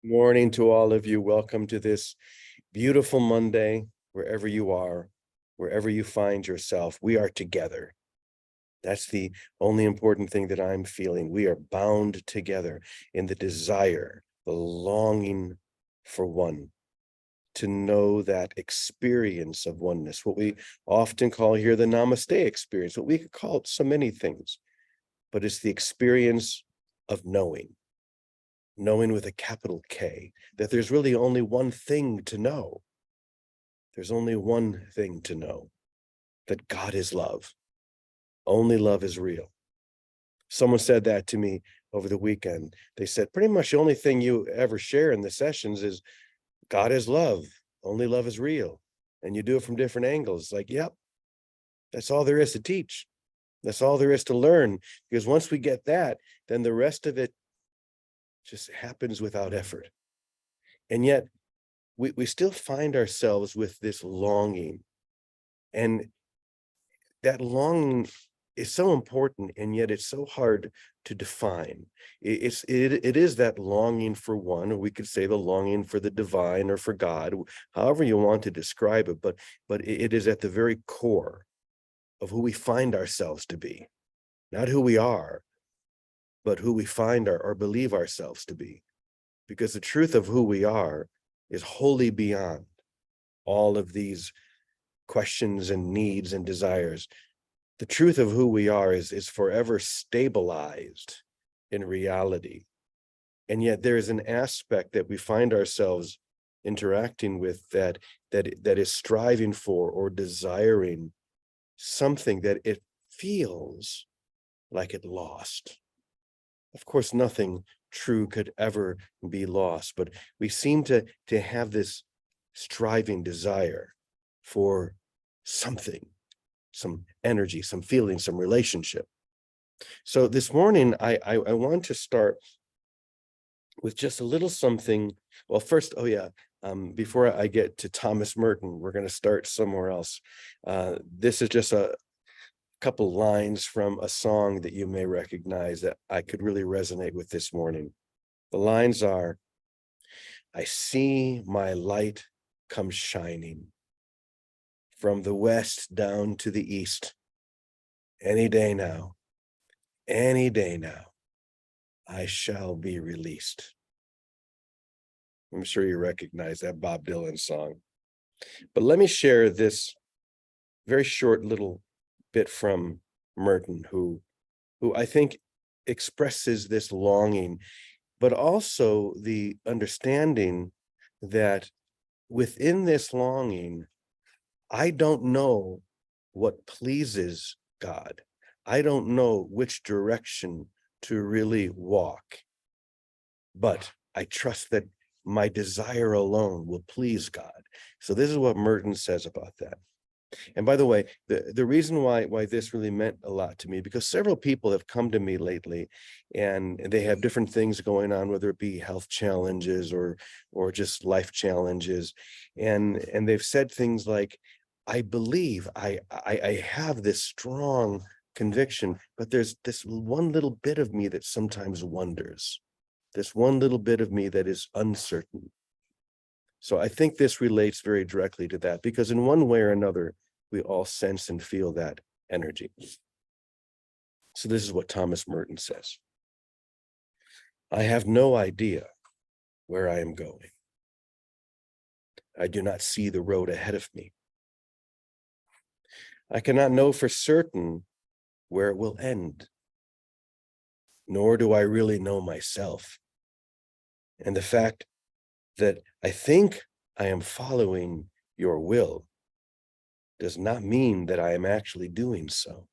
Morning to all of you. Welcome to this beautiful Monday, wherever you are, wherever you find yourself. We are together. That's the only important thing that I'm feeling. We are bound together in the desire, the longing for one, to know that experience of oneness, what we often call here the Namaste experience, what we could call it so many things, but it's the experience of knowing with a capital K, that there's really only one thing to know. There's only one thing to know, that God is love. Only love is real. Someone said that to me over the weekend. They said, pretty much the only thing you ever share in the sessions is God is love. Only love is real. And you do it from different angles. Like, yep, that's all there is to teach. That's all there is to learn. Because once we get that, then the rest of it just happens without effort. And yet we still find ourselves with this longing, and that longing is so important, and yet it's so hard to define. It is that longing for one, or we could say the longing for the divine or for God, however you want to describe it, but it is at the very core of who we find ourselves to be, not who we are, but who we find or believe ourselves to be, because the truth of who we are is wholly beyond all of these questions and needs and desires. The truth of who we are is forever stabilized in reality. And yet there is an aspect that we find ourselves interacting with that is striving for or desiring something that it feels like it lost. Of course, nothing true could ever be lost, but we seem to have this striving desire for something, some energy, some feeling, some relationship. So this morning, I want to start with just a little something. Well, first, before I get to Thomas Merton, we're going to start somewhere else. This is just a couple lines from a song that you may recognize that I could really resonate with this morning. The lines are, I see my light come shining from the west down to the east. Any day now, I shall be released. I'm sure you recognize that Bob Dylan song. But let me share this very short little bit from Merton, who I think expresses this longing, but also the understanding that within this longing, I don't know what pleases God. I don't know which direction to really walk, but I trust that my desire alone will please God. So this is what Merton says about that. And by the way, the reason why this really meant a lot to me, because several people have come to me lately and they have different things going on, whether it be health challenges or just life challenges. And they've said things like, I believe I have this strong conviction, but there's this one little bit of me that sometimes wonders, this one little bit of me that is uncertain. So I think this relates very directly to that, because in one way or another, we all sense and feel that energy. So this is what Thomas Merton says. I have no idea where I am going. I do not see the road ahead of me. I cannot know for certain where it will end, nor do I really know myself. And the fact that I think I am following your will does not mean that I am actually doing so.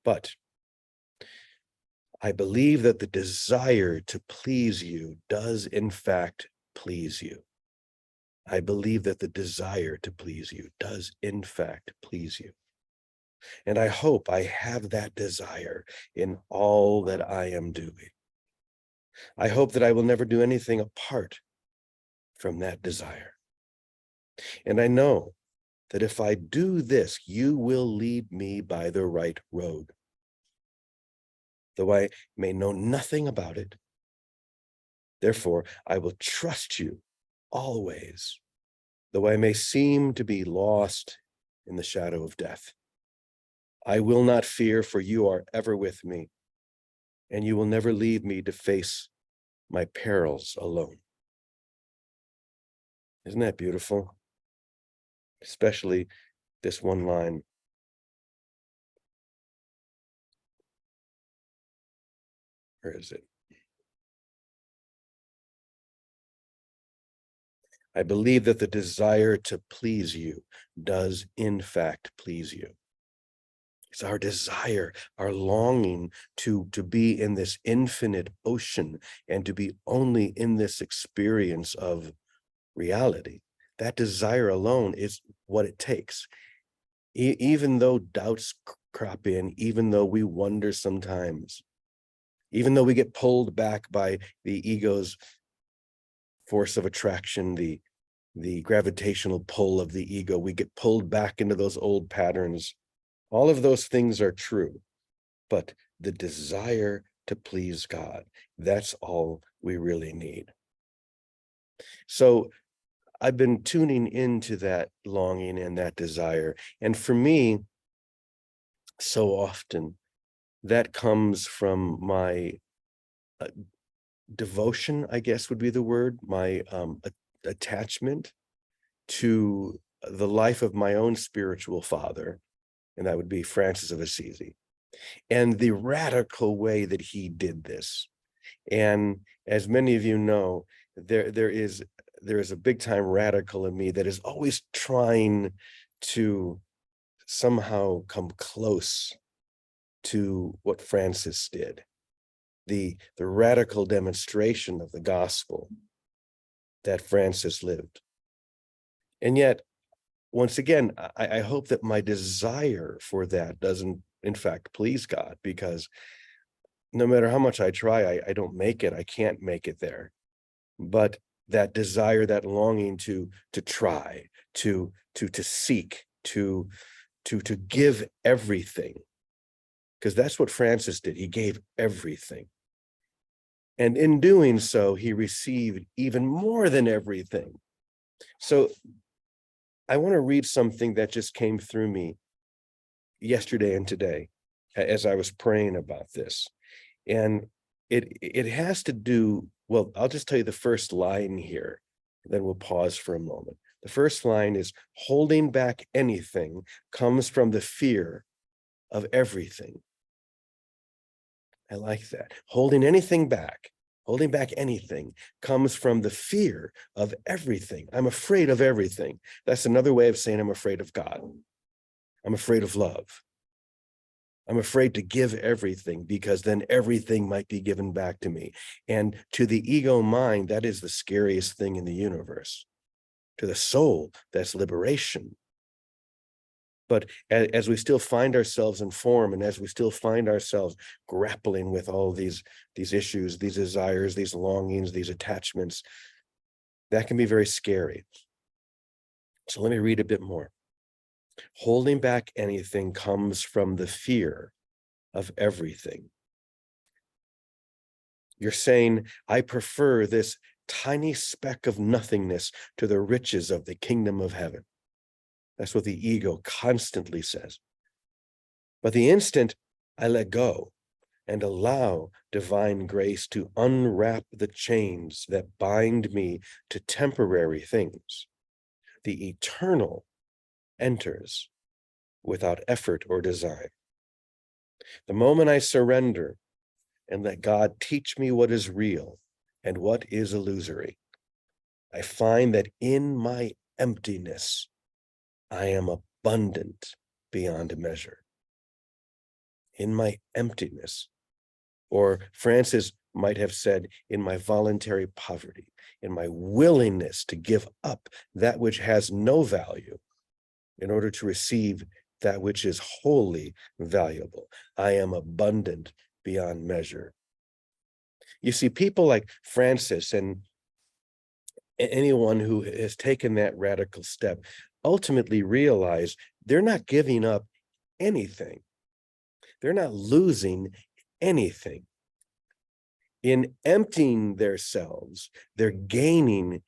But I believe that the desire to please you does in fact please you. I believe that the desire to please you does in fact please you. And I hope I have that desire in all that I am doing. I hope that I will never do anything apart from that desire. And I know that if I do this, you will lead me by the right road. Though I may know nothing about it, Therefore, I will trust you always, though I may seem to be lost in the shadow of death. I will not fear, for you are ever with me, and you will never leave me to face my perils alone. Isn't that beautiful? Especially this one line. Where is it? I believe that the desire to please you does in fact please you. It's our desire, our longing to be in this infinite ocean and to be only in this experience of reality. That desire alone is what it takes. Even though doubts crop in, even though we wonder sometimes, even though we get pulled back by the ego's force of attraction, the gravitational pull of the ego, we get pulled back into those old patterns. All of those things are true, but the desire to please God, that's all we really need. So I've been tuning into that longing and that desire. And for me, so often that comes from my devotion, I guess would be the word, my attachment to the life of my own spiritual father, and that would be Francis of Assisi, and the radical way that he did this. And as many of you know, there is a big time radical in me that is always trying to somehow come close to what Francis did, the radical demonstration of the gospel that Francis lived. And yet, once again, I hope that my desire for that doesn't, in fact, please God, because no matter how much I try, I don't make it. I can't make it there. But that desire, that longing to try, to seek, to give everything, because that's what Francis did. He gave everything. And in doing so, he received even more than everything. So I want to read something that just came through me yesterday and today as I was praying about this. And it has to do, well, I'll just tell you the first line here, then we'll pause for a moment. The first line is, holding back anything comes from the fear of everything. I like that. Holding back anything comes from the fear of everything. I'm afraid of everything. That's another way of saying I'm afraid of God. I'm afraid of love. I'm afraid to give everything, because then everything might be given back to me. And to the ego mind, that is the scariest thing in the universe. To the soul, that's liberation. But as we still find ourselves in form, and as we still find ourselves grappling with all these issues, these desires, these longings, these attachments, that can be very scary. So let me read a bit more. Holding back anything comes from the fear of everything. You're saying, I prefer this tiny speck of nothingness to the riches of the kingdom of heaven. That's what the ego constantly says. But the instant I let go and allow divine grace to unwrap the chains that bind me to temporary things, the eternal enters without effort or design. The moment I surrender and let God teach me what is real and what is illusory, I find that in my emptiness, I am abundant beyond measure. In my emptiness, or Francis might have said, in my voluntary poverty, in my willingness to give up that which has no value in order to receive that which is wholly valuable, I am abundant beyond measure. You see, people like Francis and anyone who has taken that radical step ultimately realize they're not giving up anything. They're not losing anything. In emptying themselves, they're gaining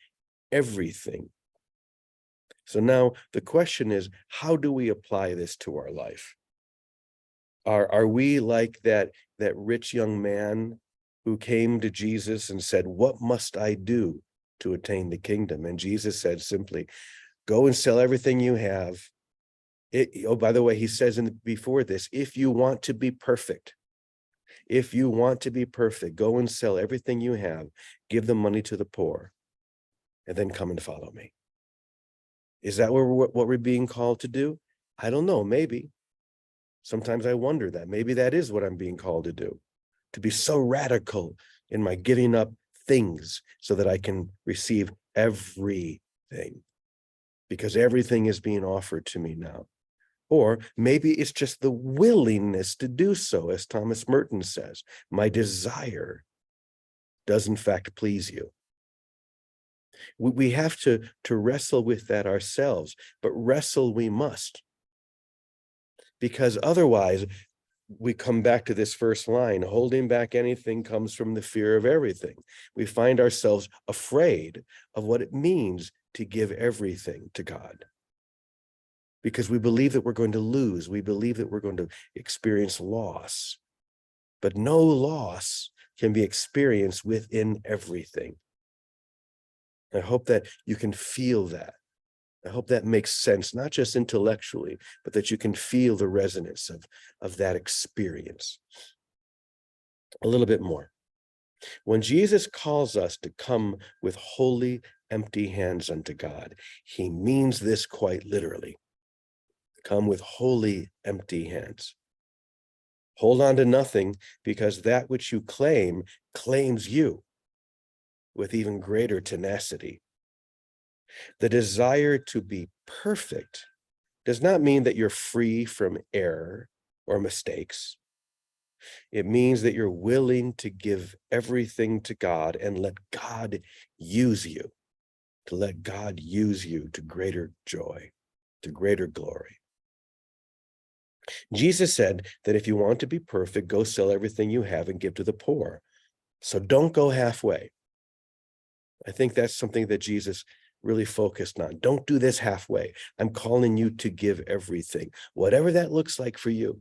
everything. So now the question is, how do we apply this to our life? Are we like that rich young man who came to Jesus and said, "What must I do to attain the kingdom?" And Jesus said simply, "Go and sell everything you have." Oh, by the way, he says before this, if you want to be perfect, go and sell everything you have, give the money to the poor, and then come and follow me. Is that what we're being called to do? I don't know, maybe. Sometimes I wonder that maybe that is what I'm being called to do, to be so radical in my giving up things so that I can receive everything, because everything is being offered to me now. Or maybe it's just the willingness to do so, as Thomas Merton says, my desire does in fact please you. We have to wrestle with that ourselves, but wrestle we must. Because otherwise, we come back to this first line, holding back anything comes from the fear of everything. We find ourselves afraid of what it means to give everything to God, because we believe that we're going to lose. We believe that we're going to experience loss, but no loss can be experienced within everything. I hope that you can feel that. I hope that makes sense, not just intellectually, but that you can feel the resonance of that experience. A little bit more. When Jesus calls us to come with holy, empty hands unto God, he means this quite literally. Come with holy, empty hands. Hold on to nothing, because that which you claim claims you with even greater tenacity. The desire to be perfect does not mean that you're free from error or mistakes. It means that you're willing to give everything to God and let God use you, to let God use you to greater joy, to greater glory. Jesus said that if you want to be perfect, go sell everything you have and give to the poor. So don't go halfway. I think that's something that Jesus really focused on. Don't do this halfway. I'm calling you to give everything, whatever that looks like for you,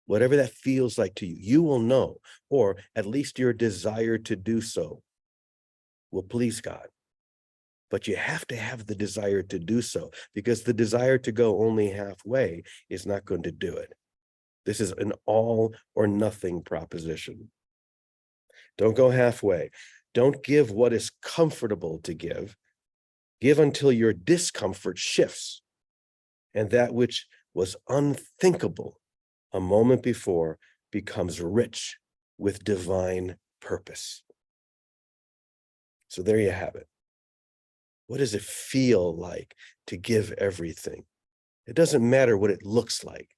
whatever that feels like to you. You will know, or at least your desire to do so will please God. But you have to have the desire to do so, because the desire to go only halfway is not going to do it. This is an all or nothing proposition. Don't go halfway. Don't give what is comfortable to give. Give until your discomfort shifts, and that which was unthinkable a moment before becomes rich with divine purpose. So there you have it. What does it feel like to give everything? It doesn't matter what it looks like.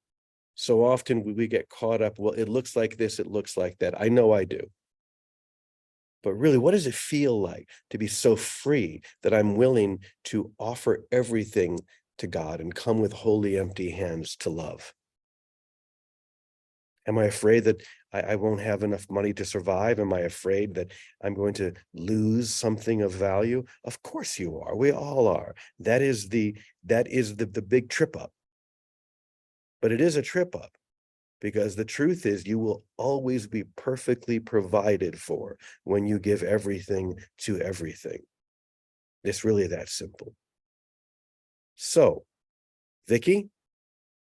So often we get caught up, well, it looks like this, it looks like that. I know I do. But really, what does it feel like to be so free that I'm willing to offer everything to God and come with holy, empty hands to love? Am I afraid that I won't have enough money to survive? Am I afraid that I'm going to lose something of value? Of course you are. We all are. That is the big trip up. But it is a trip up, because the truth is you will always be perfectly provided for when you give everything to everything. It's really that simple. So, Vicky,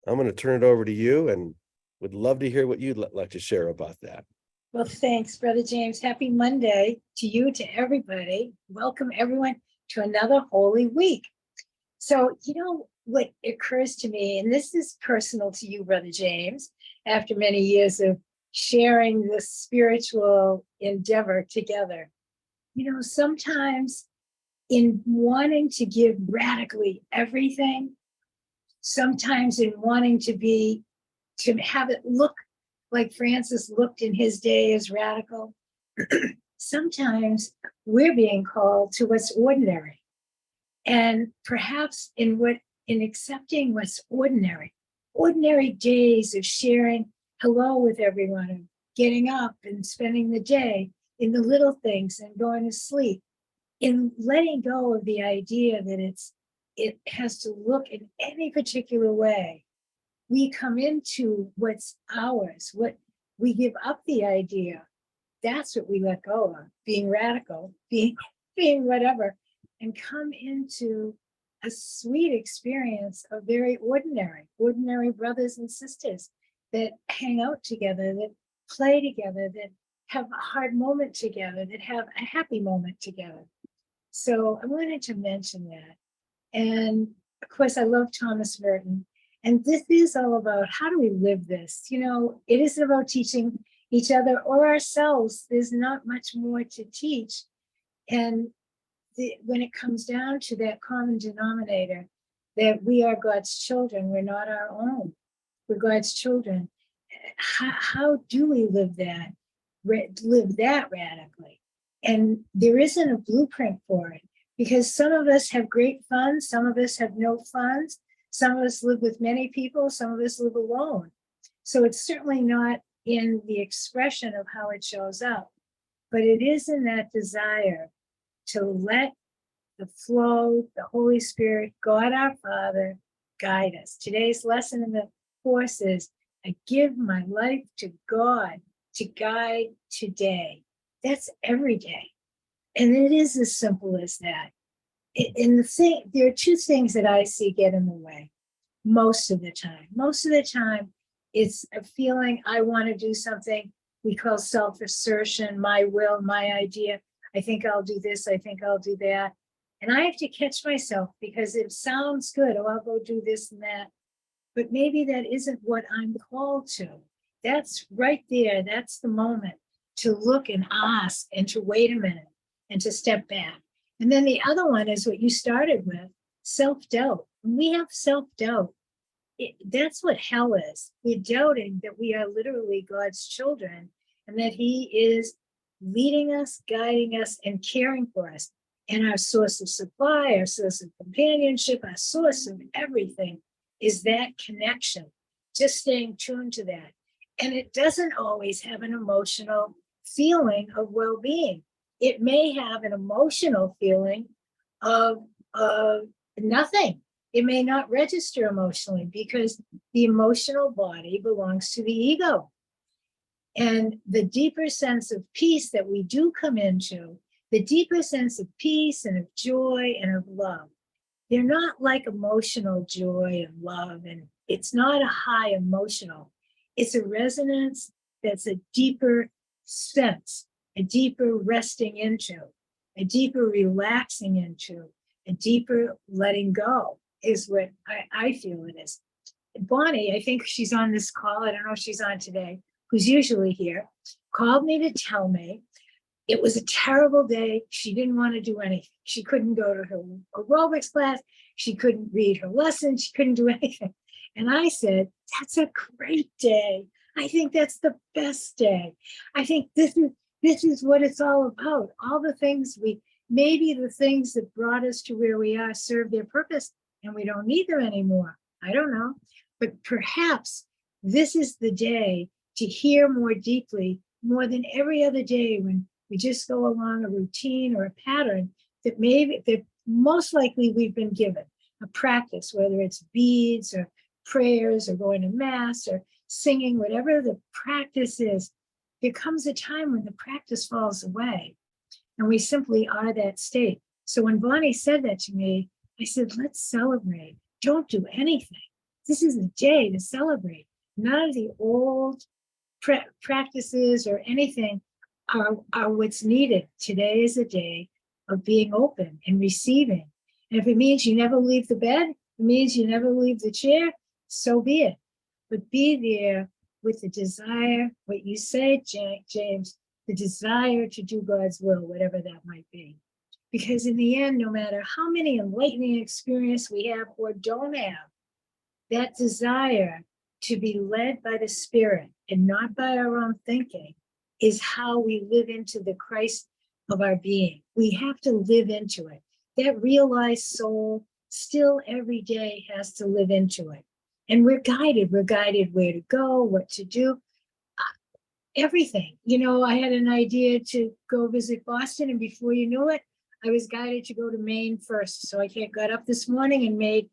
I'm going to turn it over to you and would love to hear what you'd like to share about that. Well, thanks, Brother James. Happy Monday to you, to everybody. Welcome, everyone, to another Holy Week. So, what occurs to me, and this is personal to you, Brother James, after many years of sharing this spiritual endeavor together. Sometimes in wanting to give radically everything, sometimes in wanting to have it look like Francis looked in his day as radical, sometimes we're being called to what's ordinary. And perhaps in accepting what's ordinary days of sharing hello with everyone, getting up and spending the day, in the little things and going to sleep, in letting go of the idea that it has to look in any particular way. We come into what's ours, what we give up the idea. That's what we let go of, being radical, being whatever, and come into a sweet experience of very ordinary brothers and sisters that hang out together, that play together, that have a hard moment together, that have a happy moment together. So I wanted to mention that. And of course, I love Thomas Merton. And this is all about how do we live this? You know, it isn't about teaching each other or ourselves. There's not much more to teach. And when it comes down to that common denominator, that we are God's children, we're not our own, we're God's children. How do we live that radically? And there isn't a blueprint for it, because some of us have great funds, some of us have no funds, some of us live with many people, some of us live alone. So it's certainly not in the expression of how it shows up, but it is in that desire to let the flow, the Holy Spirit, God our Father, guide us. Today's lesson in the course is, I give my life to God to guide today. That's every day. And it is as simple as that. There are two things that I see get in the way most of the time. Most of the time, it's a feeling I want to do something we call self-assertion, my will, my idea. I think I'll do this, I think I'll do that. And I have to catch myself, because it sounds good. Oh, I'll go do this and that. But maybe that isn't what I'm called to. That's right there. That's the moment to look and ask and to wait a minute and to step back. And then the other one is what you started with, self-doubt. When we have self-doubt, that's what hell is. We're doubting that we are literally God's children and that He is leading us, guiding us, and caring for us. And our source of supply, our source of companionship, our source of everything is that connection, just staying tuned to that. And it doesn't always have an emotional feeling of well-being. It may have an emotional feeling of nothing. It may not register emotionally, because the emotional body belongs to the ego. And the deeper sense of peace that we do come into, the deeper sense of peace and of joy and of love, they're not like emotional joy and love, and it's not a high emotional. It's a resonance that's a deeper sense, a deeper resting into, a deeper relaxing into, a deeper letting go is what I feel it is. Bonnie, I think she's on this call, I don't know if she's on today, who's usually here, called me to tell me it was a terrible day. She didn't want to do anything. She couldn't go to her aerobics class. She couldn't read her lesson. She couldn't do anything. And I said, that's a great day. I think that's the best day. I think this is what it's all about. All the things maybe the things that brought us to where we are serve their purpose and we don't need them anymore. I don't know. But perhaps this is the day to hear more deeply, more than every other day when we just go along a routine or a pattern that most likely we've been given a practice, whether it's beads or prayers or going to mass or singing, whatever the practice is. There comes a time when the practice falls away and we simply are that state. So when Bonnie said that to me, I said, let's celebrate. Don't do anything. This is a day to celebrate. None of the old practices or anything are what's needed. Today is a day of being open and receiving. And if it means you never leave the bed, it means you never leave the chair, so be it. But be there with the desire, what you say, James, the desire to do God's will, whatever that might be. Because in the end, no matter how many enlightening experiences we have or don't have, that desire to be led by the Spirit and not by our own thinking is how we live into the Christ of our being. We have to live into it. That realized soul still every day has to live into it. And we're guided where to go, what to do. everything. I had an idea to go visit Boston, and before you knew it, I was guided to go to Maine first. So I got up this morning and made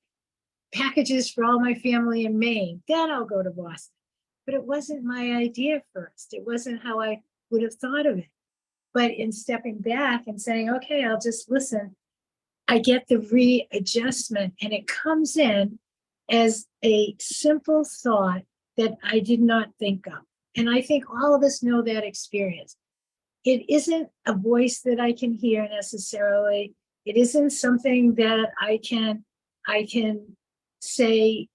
packages for all my family in Maine. Then I'll go to Boston. But it wasn't my idea first. It wasn't how I would have thought of it. But in stepping back and saying, okay, I'll just listen, I get the readjustment, and it comes in as a simple thought that I did not think of. And I think all of us know that experience. It isn't a voice that I can hear necessarily. It isn't something that I can say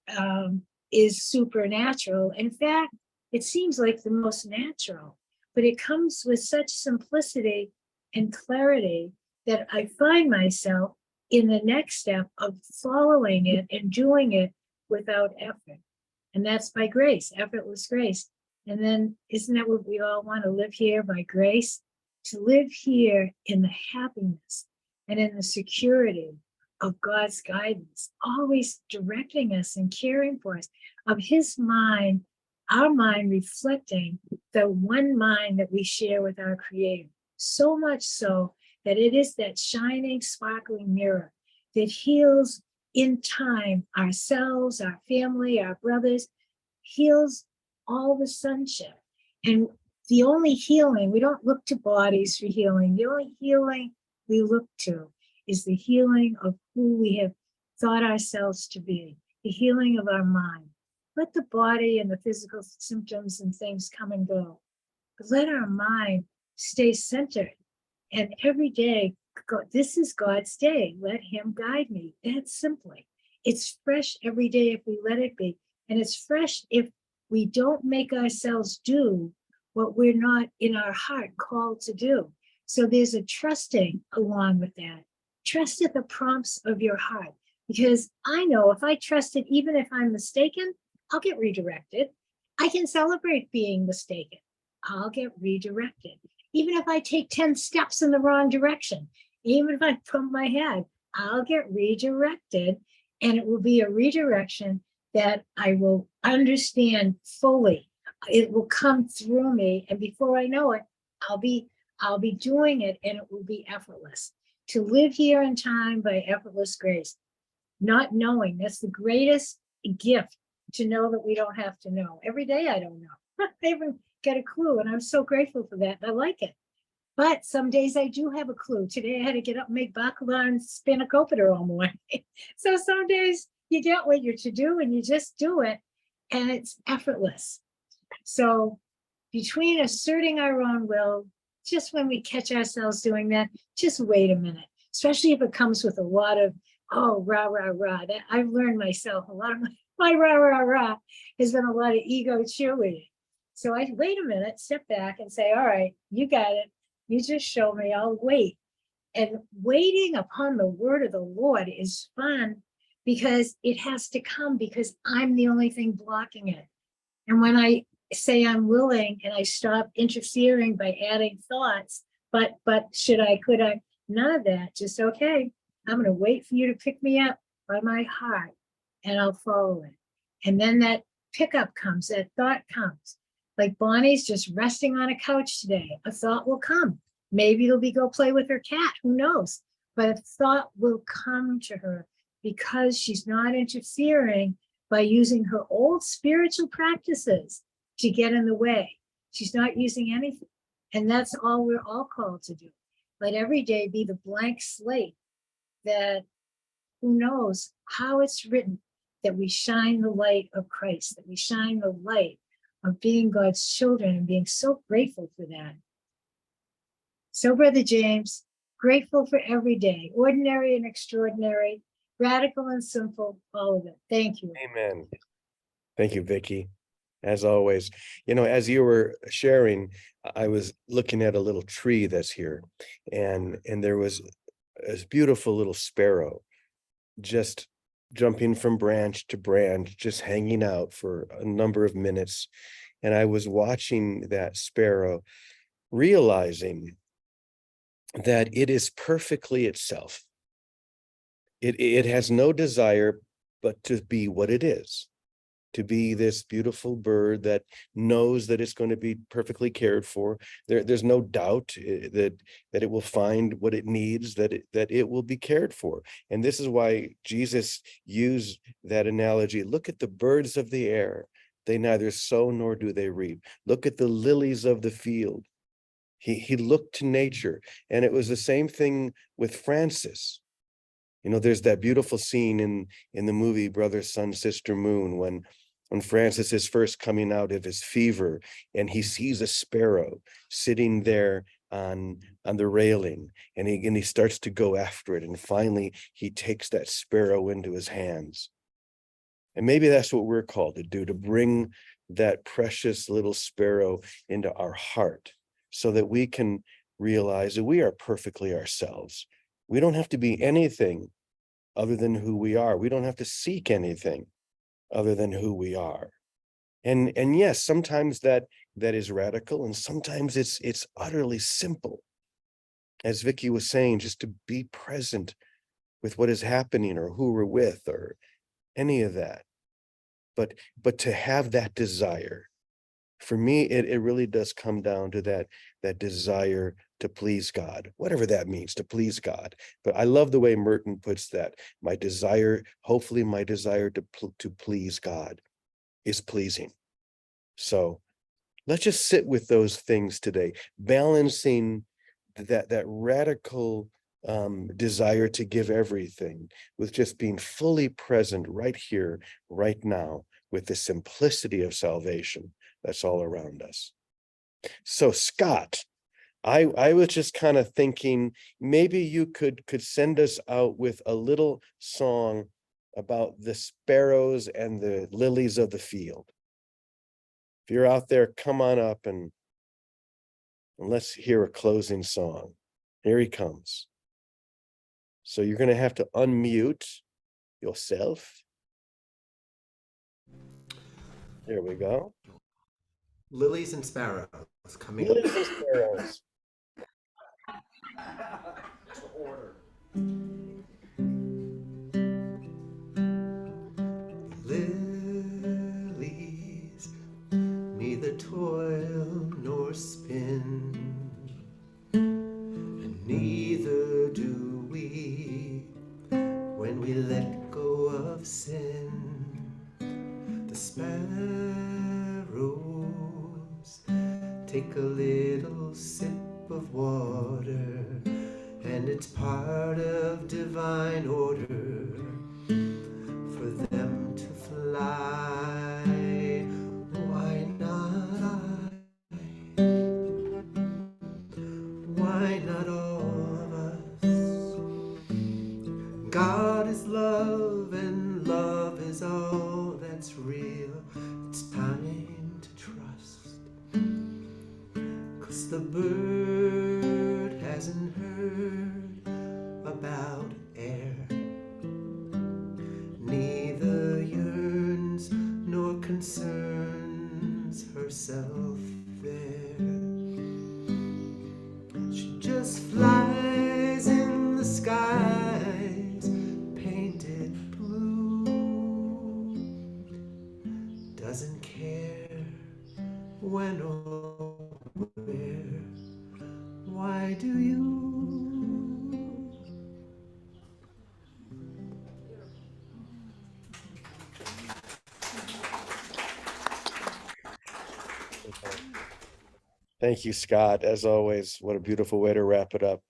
is supernatural. In fact, it seems like the most natural, but it comes with such simplicity and clarity that I find myself in the next step of following it and doing it without effort. And that's by grace, effortless grace. And then isn't that what we all want, to live here by grace? To live here in the happiness and in the security of God's guidance, always directing us and caring for us, of his mind, our mind reflecting the one mind that we share with our Creator. So much so that it is that shining, sparkling mirror that heals in time ourselves, our family, our brothers, heals all the sonship. And the only healing, we don't look to bodies for healing. The only healing we look to is the healing of who we have thought ourselves to be, the healing of our mind. Let the body and the physical symptoms and things come and go, but let our mind stay centered. And every day, this is God's day. Let him guide me. That's simply. It's fresh every day if we let it be. And it's fresh if we don't make ourselves do what we're not in our heart called to do. So there's a trusting along with that. Trust at the prompts of your heart. Because I know if I trust it, even if I'm mistaken, I'll get redirected. I can celebrate being mistaken. I'll get redirected. Even if I take 10 steps in the wrong direction, even if I bump my head, I'll get redirected. And it will be a redirection that I will understand fully. It will come through me. And before I know it, I'll be doing it, and it will be effortless. To live here in time by effortless grace, not knowing, that's the greatest gift, to know that we don't have to know. Every day I don't know. I haven't got a clue, and I'm so grateful for that. I like it. But some days I do have a clue. Today I had to get up and make bacala and spanakopita all morning. So some days you get what you're to do and you just do it, and it's effortless. So between asserting our own will, just when we catch ourselves doing that, just wait a minute, especially if it comes with a lot of, oh, rah, rah, rah. That I've learned myself, a lot of my rah, rah, rah has been a lot of ego cheerleading. So I wait a minute, step back and say, all right, you got it. You just show me, I'll wait. And waiting upon the word of the Lord is fun, because it has to come, because I'm the only thing blocking it. And when I say I'm willing and I stop interfering by adding thoughts, but should I, could I, none of that, just okay, I'm going to wait for you to pick me up by my heart, and I'll follow it. And then that pickup comes, that thought comes. Like Bonnie's just resting on a couch today. A thought will come. Maybe it'll be go play with her cat, who knows? But a thought will come to her, because she's not interfering by using her old spiritual practices to get in the way. She's not using anything. And that's all we're all called to do. Let every day be the blank slate that, who knows how it's written, that we shine the light of Christ, that we shine the light of being God's children, and being so grateful for that. So, Brother James, grateful for every day, ordinary and extraordinary, radical and simple, all of it. Thank you. Amen. Thank you, Vicki. As always, as you were sharing, I was looking at a little tree that's here, and there was this beautiful little sparrow just jumping from branch to branch, just hanging out for a number of minutes. And I was watching that sparrow, realizing that it is perfectly itself. It has no desire but to be what it is, to be this beautiful bird that knows that it's going to be perfectly cared for. There's no doubt that it will find what it needs, that it will be cared for. And this is why Jesus used that analogy. Look at the birds of the air. They neither sow nor do they reap. Look at the lilies of the field. He looked to nature. And it was the same thing with Francis. You know, there's that beautiful scene in the movie Brother, Sun, Sister, Moon, when Francis is first coming out of his fever and he sees a sparrow sitting there on the railing, and he starts to go after it, and finally he takes that sparrow into his hands. And maybe that's what we're called to do, to bring that precious little sparrow into our heart so that we can realize that we are perfectly ourselves. We don't have to be anything other than who we are. We don't have to seek anything other than who we are. And yes, sometimes that is radical, and sometimes it's utterly simple. As Vicky was saying, just to be present with what is happening or who we're with or any of that. But to have that desire, for me, it really does come down to that desire to please God, whatever that means, to please God. But I love the way Merton puts that. My desire, hopefully my desire to please God is pleasing. So let's just sit with those things today, balancing that radical desire to give everything with just being fully present right here, right now, with the simplicity of salvation that's all around us. So Scott, I was just kind of thinking maybe you could send us out with a little song about the sparrows and the lilies of the field. If you're out there, come on up and let's hear a closing song. Here he comes. So you're going to have to unmute yourself. There we go. Lilies and sparrows coming Lilies up. and sparrows. Order. Lilies neither toil nor spin, and neither do we when we let go of sin. The sparrows take a little sip of water, and it's part of divine order for them to fly. Why not I? Why not all of us? God is love, and love is all that's real. It's time to trust, 'cause the bird hasn't heard about air, neither yearns nor concerns herself there. She just flies in the skies painted blue, doesn't care when or where. Why do you? Thank you, Scott. As always, what a beautiful way to wrap it up.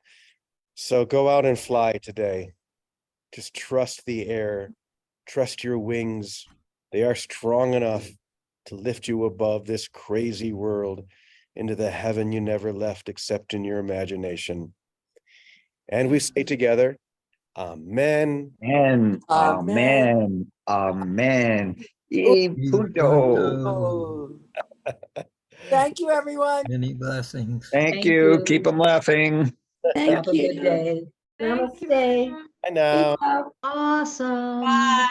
So go out and fly today. Just trust the air, trust your wings. They are strong enough to lift you above this crazy world into the heaven you never left except in your imagination. And we say together, Amen. Amen. Amen. Amen. Y punto. Oh. Thank you, everyone. Many blessings. Thank you. Keep them laughing. Have a good day. Namaste. I know. Awesome. Bye.